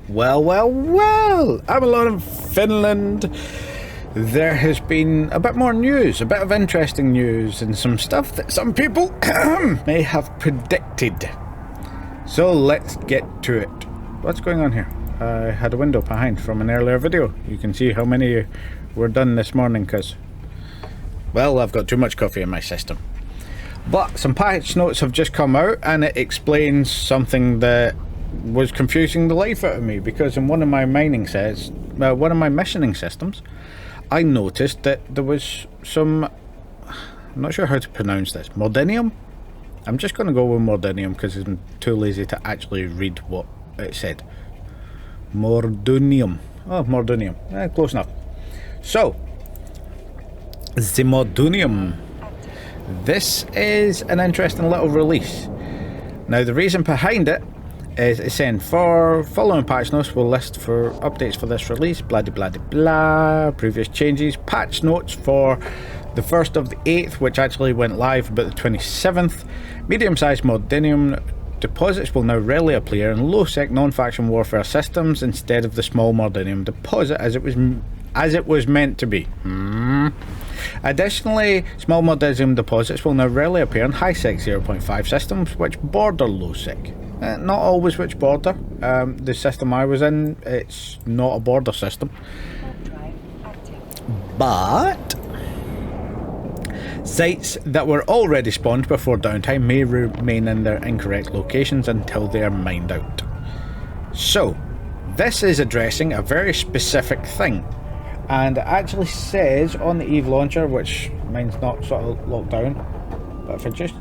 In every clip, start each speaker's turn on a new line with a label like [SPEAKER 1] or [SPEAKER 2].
[SPEAKER 1] Well, I'm alone in Finland. There has been a bit more news, a bit of interesting news, and some stuff that some people may have predicted. So let's get to it. What's going on here? I had a window behind from an earlier video. You can see how many were done this morning because, well, I've got too much coffee in my system. But some patch notes have just come out and it explains something that was confusing the life out of me, because in one of my mining sets, one of my missioning systems, I noticed that there was some, I'm not sure how to pronounce this, Mordinium? I'm just going to go with Mordinium because I'm too lazy to actually read what it said. Mordunium. Oh, Mordunium. Close enough. So, the Mordunium. This is an interesting little release. Now, the reason behind it is it's saying, for following patch notes will list for updates for this release, blah blah blah blah, previous changes, patch notes for the 1st of the 8th, which actually went live about the 27th. Medium-sized Mordinium deposits will now rarely appear in low-sec non-faction warfare systems instead of the small Mordinium deposit as it was meant to be. Additionally, small Mordinium deposits will now rarely appear in Highsec 0.5 systems which border low-sec. Not always which border. The system I was in, it's not a border system. But sites that were already spawned before downtime may remain in their incorrect locations until they are mined out. So, this is addressing a very specific thing. And it actually says on the Eve launcher, which mine's not sort of locked down, but if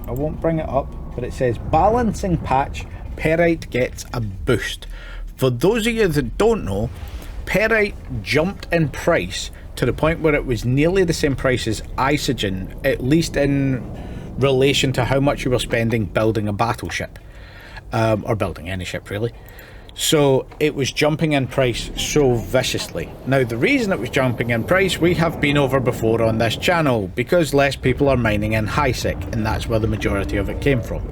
[SPEAKER 1] I won't bring it up, but it says balancing patch, Pyerite gets a boost. For those of you that don't know, Pyerite jumped in price to the point where it was nearly the same price as Isogen, at least in relation to how much you were spending building a battleship, or building any ship really. So it was jumping in price so viciously. Now, the reason it was jumping in price, we have been over before on this channel, because less people are mining in Highsec, and that's where the majority of it came from.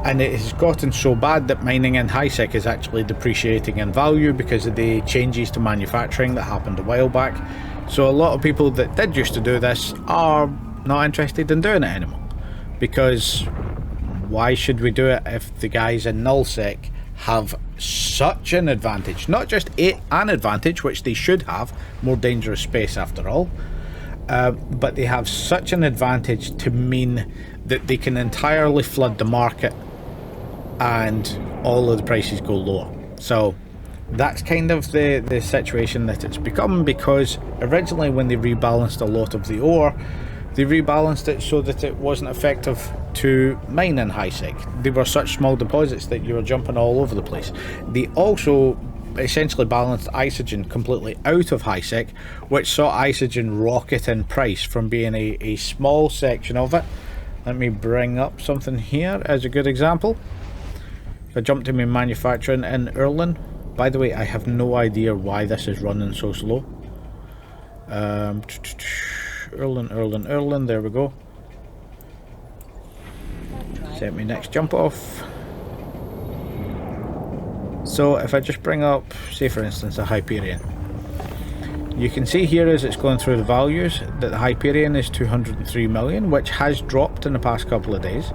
[SPEAKER 1] And it has gotten so bad that mining in Highsec is actually depreciating in value because of the changes to manufacturing that happened a while back. So a lot of people that did used to do this are not interested in doing it anymore. Because why should we do it if the guys in nullsec have such an advantage? Not just an advantage, which they should have, more dangerous space after all, but they have such an advantage to mean that they can entirely flood the market and all of the prices go lower. So that's kind of the situation that it's become, because originally when they rebalanced a lot of the ore, they rebalanced it so that it wasn't effective to mine in Highsec. They were such small deposits that you were jumping all over the place. They also essentially balanced Isogen completely out of Highsec, which saw Isogen rocket in price from being a small section of it. Let me bring up something here as a good example. If I jump to my manufacturing in Erlen, by the way, I have no idea why this is running so slow. Erlen, there we go. Set me next jump off. So if I just bring up, say for instance, a Hyperion, you can see here as it's going through the values that the Hyperion is 203 million, which has dropped in the past couple of days,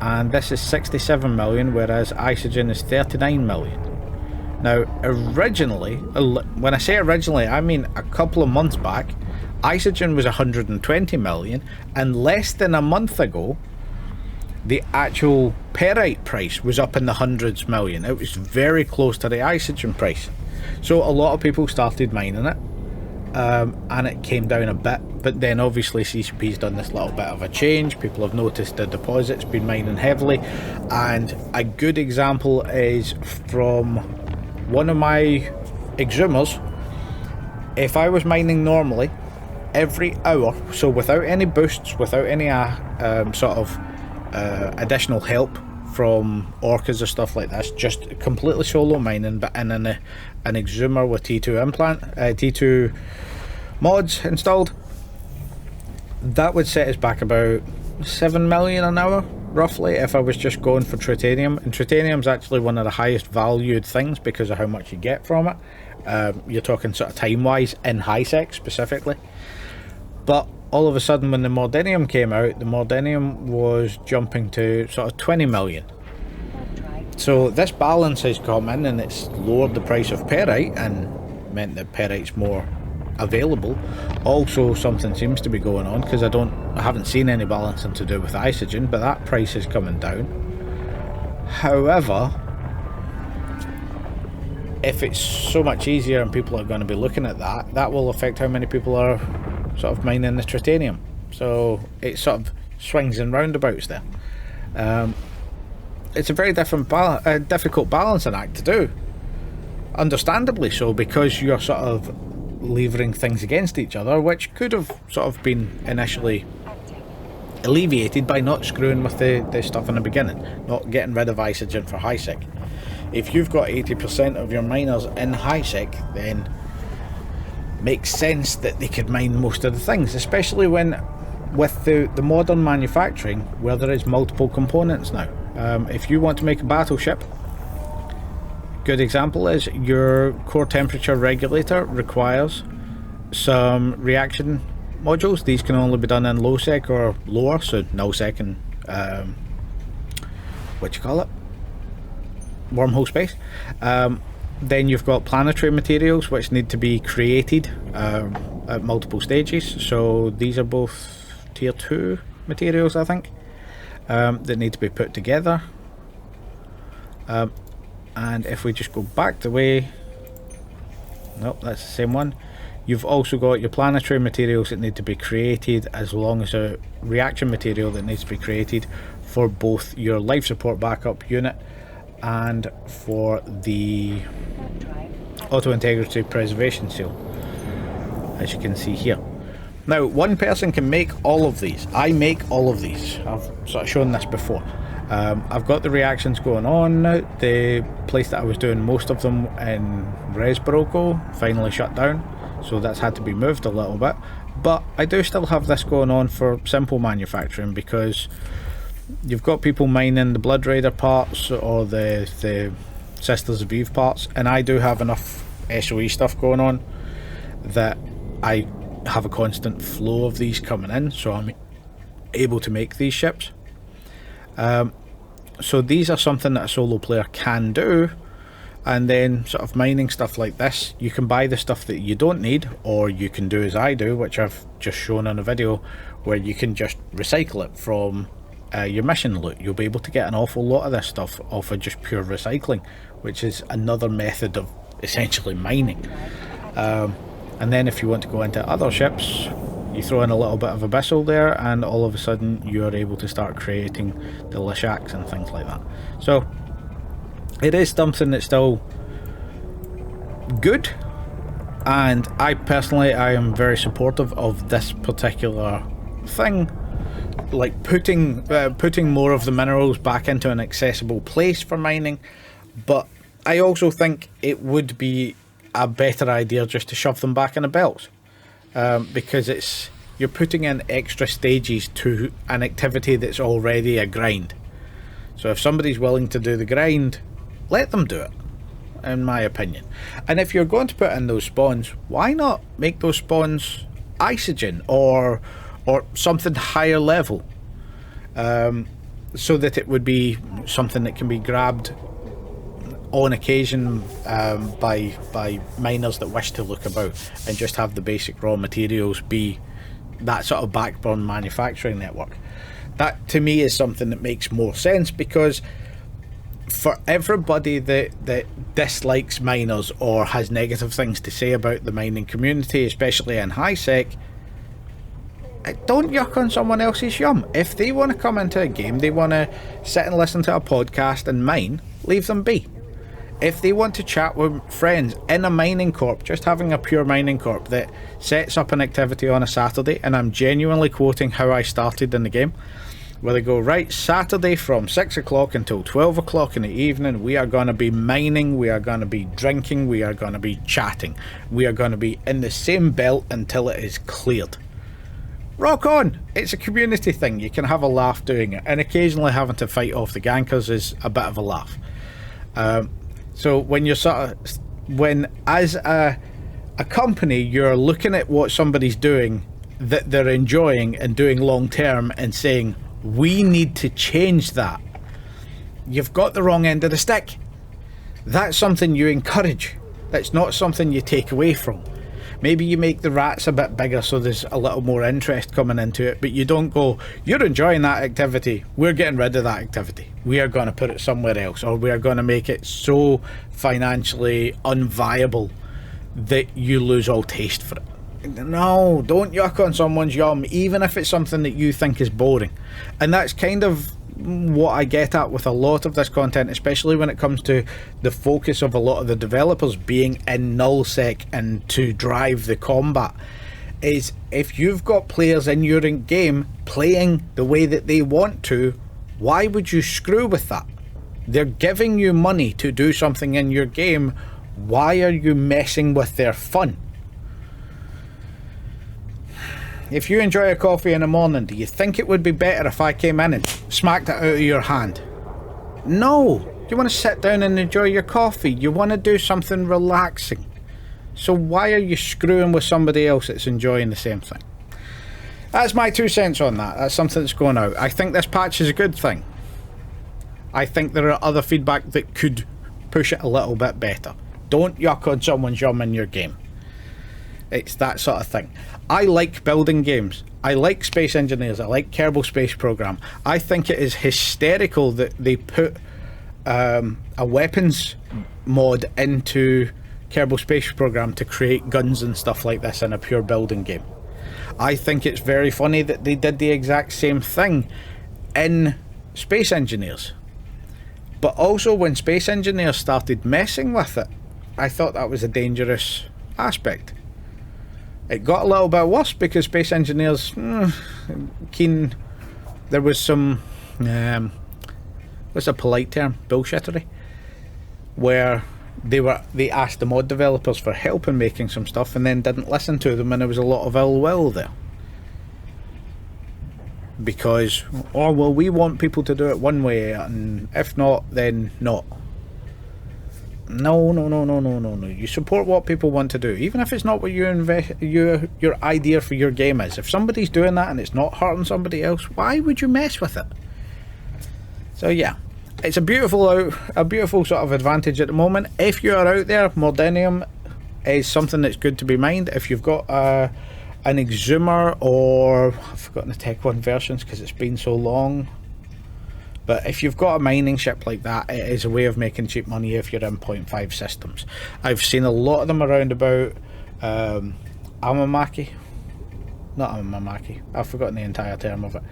[SPEAKER 1] and this is 67 million, whereas Isogen is 39 million. Now originally, when I say originally, I mean a couple of months back, Isogen was 120 million, and less than a month ago the actual Pyerite price was up in the hundreds million. It was very close to the Isogen price. So a lot of people started mining it, and it came down a bit, but then obviously CCP's done this little bit of a change. People have noticed the deposits been mining heavily, and a good example is from one of my exhumers. If I was mining normally, every hour, so without any boosts, without any sort of additional help from orcas or stuff like this, just completely solo mining, but in an exhumer with T2 mods installed, that would set us back about 7 million an hour, roughly, if I was just going for titanium. And titanium's actually one of the highest valued things because of how much you get from it. You're talking sort of time-wise in Highsec specifically. But all of a sudden when the Mordinium came out, the Mordinium was jumping to sort of 20 million. So this balance has come in and it's lowered the price of Pyerite and meant that Pyerite's more available. Also, something seems to be going on because I haven't seen any balancing to do with oxygen, but that price is coming down. However, if it's so much easier and people are going to be looking at that, that will affect how many people are sort of mining the titanium. So it sort of swings and roundabouts there. It's a very difficult balancing act to do, understandably so, because you're sort of levering things against each other, which could have sort of been initially alleviated by not screwing with the stuff in the beginning, not getting rid of Highsec for Highsec. If you've got 80% of your miners in Highsec, then makes sense that they could mine most of the things, especially when with the modern manufacturing where there is multiple components now. If you want to make a battleship, good example is your core temperature regulator requires some reaction modules. These can only be done in low sec or lower, so null sec and what you call it, wormhole space. Then you've got planetary materials which need to be created at multiple stages. So these are both tier 2 materials, I think, that need to be put together. And if we just go back the way, nope, that's the same one. You've also got your planetary materials that need to be created, as long as a reaction material that needs to be created for both your life support backup unit and for the auto integrity preservation seal, as you can see here. Now, one person can make all of these. I make all of these. I've sort of shown this before. I've got the reactions going on now. The place that I was doing most of them in Resboroco finally shut down, so that's had to be moved a little bit. But I do still have this going on for simple manufacturing, because you've got people mining the Blood Raider parts or the Sisters of Eve parts, and I do have enough SOE stuff going on that I have a constant flow of these coming in, so I'm able to make these ships. So these are something that a solo player can do. And then sort of mining stuff like this, you can buy the stuff that you don't need, or you can do as I do, which I've just shown in a video, where you can just recycle it from your mission loot. You'll be able to get an awful lot of this stuff off of just pure recycling, which is another method of essentially mining. And then if you want to go into other ships, you throw in a little bit of abyssal there, and all of a sudden you're able to start creating the Lishaks and things like that. So it is something that's still good, and I personally, I am very supportive of this particular thing, like putting more of the minerals back into an accessible place for mining. But I also think it would be a better idea just to shove them back in the belts, because you're putting in extra stages to an activity that's already a grind. So if somebody's willing to do the grind, let them do it, in my opinion. And if you're going to put in those spawns, why not make those spawns isogen or something higher level, so that it would be something that can be grabbed on occasion by miners that wish to look about, and just have the basic raw materials be that sort of backbone manufacturing network. That to me is something that makes more sense, because for everybody that dislikes miners or has negative things to say about the mining community, especially in Highsec, don't yuck on someone else's yum. If they want to come into a game, they want to sit and listen to a podcast and mine, leave them be. If they want to chat with friends in a mining corp, just having a pure mining corp that sets up an activity on a Saturday, and I'm genuinely quoting how I started in the game, where they go, right, Saturday from 6 o'clock until 12 o'clock in the evening, we are going to be mining, we are going to be drinking, we are going to be chatting, we are going to be in the same belt until it is cleared. rock on. It's a community thing. You can have a laugh doing it, and occasionally having to fight off the gankers is a bit of a laugh. So when you're as a company, you're looking at what somebody's doing that they're enjoying and doing long term and saying, we need to change that, you've got the wrong end of the stick. That's something you encourage. That's not something you take away from. Maybe you make the rats a bit bigger so there's a little more interest coming into it, but you don't go, you're enjoying that activity, we're getting rid of that activity. We are going to put it somewhere else, or we are going to make it so financially unviable that you lose all taste for it. No, don't yuck on someone's yum, even if it's something that you think is boring. And that's kind of what I get at with a lot of this content, especially when it comes to the focus of a lot of the developers being in nullsec and to drive the combat, is if you've got players in your game playing the way that they want to, why would you screw with that? They're giving you money to do something in your game. Why are you messing with their fun? If you enjoy a coffee in the morning, do you think it would be better if I came in and smacked it out of your hand? No. You want to sit down and enjoy your coffee. You want to do something relaxing. So why are you screwing with somebody else that's enjoying the same thing? That's my 2 cents on that. That's something that's going out. I think this patch is a good thing. I think there are other feedback that could push it a little bit better. Don't yuck on someone's yum in your game. It's that sort of thing. I like building games. I like Space Engineers. I like Kerbal Space Program. I think it is hysterical that they put a weapons mod into Kerbal Space Program to create guns and stuff like this in a pure building game. I think it's very funny that they did the exact same thing in Space Engineers. But also when Space Engineers started messing with it, I thought that was a dangerous aspect. It got a little bit worse because Space Engineers, there was some, what's a polite term, bullshittery, where they asked the mod developers for help in making some stuff and then didn't listen to them, and there was a lot of ill will there. Because, oh well, we want people to do it one way, and if not, then not. No. You support what people want to do, even if it's not what your idea for your game is. If somebody's doing that and it's not hurting somebody else, why would you mess with it? So yeah, it's a beautiful sort of advantage at the moment. If you are out there, Mordenium is something that's good to be mined. If you've got an Exhumer, or I've forgotten the Tech 1 versions because it's been so long. But if you've got a mining ship like that, it is a way of making cheap money if you're in 0.5 systems. I've seen a lot of them around about Amamaki. Not Amamaki, I've forgotten the entire term of it.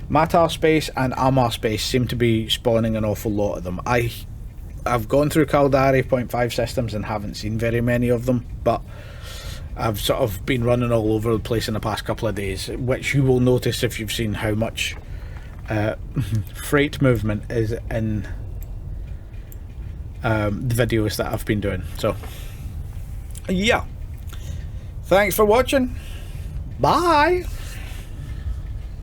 [SPEAKER 1] Matar Space and Amar Space seem to be spawning an awful lot of them. I've gone through Caldari 0.5 systems and haven't seen very many of them, but I've sort of been running all over the place in the past couple of days, which you will notice if you've seen how much freight movement is in the videos that I've been doing. So yeah, thanks for watching. Bye.